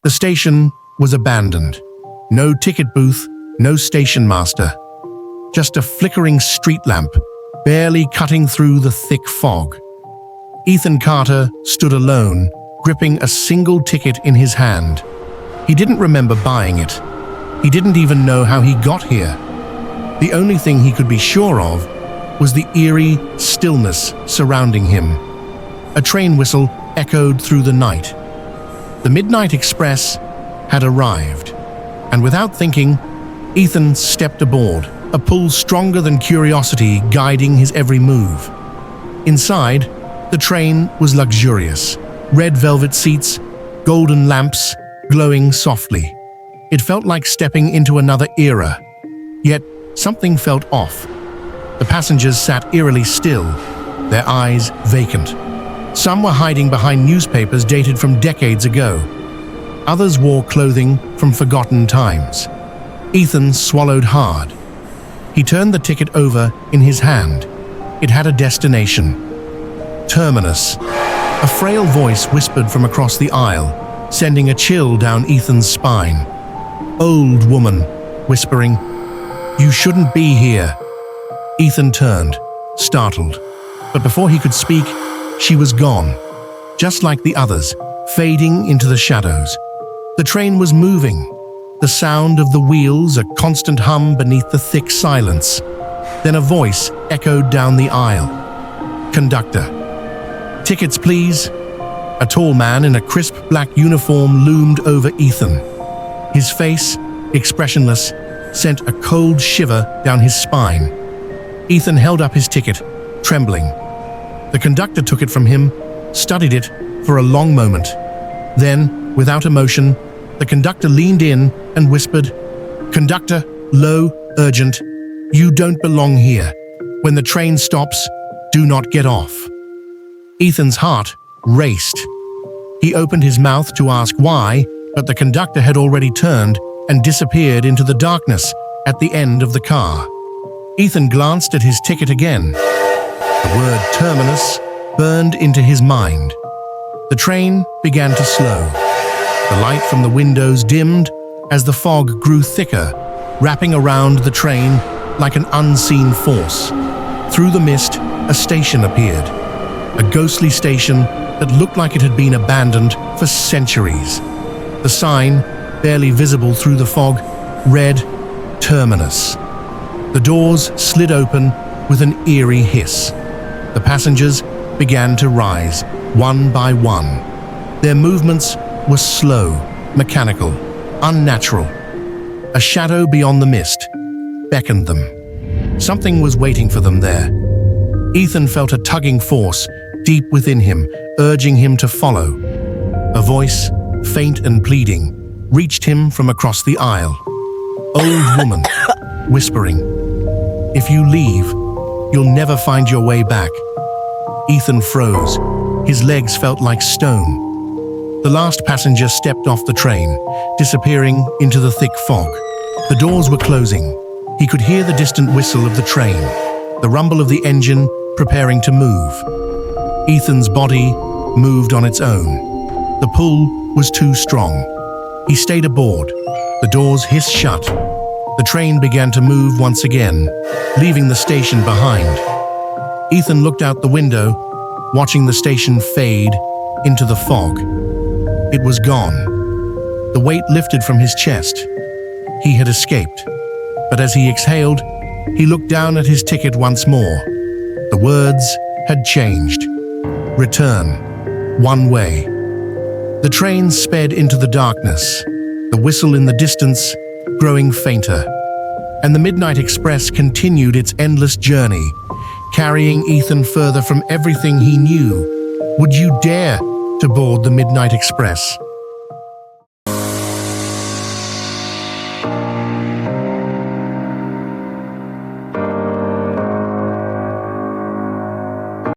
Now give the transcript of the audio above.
The station was abandoned. No ticket booth, no station master. Just a flickering street lamp, barely cutting through the thick fog. Ethan Carter stood alone, gripping a single ticket in his hand. He didn't remember buying it. He didn't even know how he got here. The only thing he could be sure of was the eerie stillness surrounding him. A train whistle echoed through the night. The Midnight Express had arrived, and without thinking, Ethan stepped aboard, a pull stronger than curiosity guiding his every move. Inside, the train was luxurious. Red velvet seats, golden lamps, glowing softly. It felt like stepping into another era. Yet, something felt off. The passengers sat eerily still, their eyes vacant. Some were hiding behind newspapers dated from decades ago. Others wore clothing from forgotten times. Ethan swallowed hard. He turned the ticket over in his hand. It had a destination. Terminus. A frail voice whispered from across the aisle, sending a chill down Ethan's spine. Old woman, whispering, "You shouldn't be here." Ethan turned, startled. But before he could speak, she was gone, just like the others, fading into the shadows. The train was moving, the sound of the wheels a constant hum beneath the thick silence. Then a voice echoed down the aisle. "Conductor. Tickets, please." A tall man in a crisp black uniform loomed over Ethan. His face, expressionless, sent a cold shiver down his spine. Ethan held up his ticket, trembling. The conductor took it from him, studied it for a long moment. Then, without emotion, the conductor leaned in and whispered, "Conductor, low, urgent, you don't belong here. When the train stops, do not get off." Ethan's heart raced. He opened his mouth to ask why, but the conductor had already turned and disappeared into the darkness at the end of the car. Ethan glanced at his ticket again. The word terminus burned into his mind. The train began to slow. The light from the windows dimmed as the fog grew thicker, wrapping around the train like an unseen force. Through the mist, a station appeared. A ghostly station that looked like it had been abandoned for centuries. The sign, barely visible through the fog, read Terminus. The doors slid open with an eerie hiss. The passengers began to rise, one by one. Their movements were slow, mechanical, unnatural. A shadow beyond the mist beckoned them. Something was waiting for them there. Ethan felt a tugging force deep within him, urging him to follow. A voice, faint and pleading, reached him from across the aisle. Old woman, whispering, "If you leave, you'll never find your way back." Ethan froze. His legs felt like stone. The last passenger stepped off the train, disappearing into the thick fog. The doors were closing. He could hear the distant whistle of the train, the rumble of the engine preparing to move. Ethan's body moved on its own. The pull was too strong. He stayed aboard. The doors hissed shut. The train began to move once again, leaving the station behind. Ethan looked out the window, watching the station fade into the fog. It was gone. The weight lifted from his chest. He had escaped. But as he exhaled, he looked down at his ticket once more. The words had changed. Return. One way. The train sped into the darkness, the whistle in the distance growing fainter. And the Midnight Express continued its endless journey, carrying Ethan further from everything he knew. Would you dare to board the Midnight Express?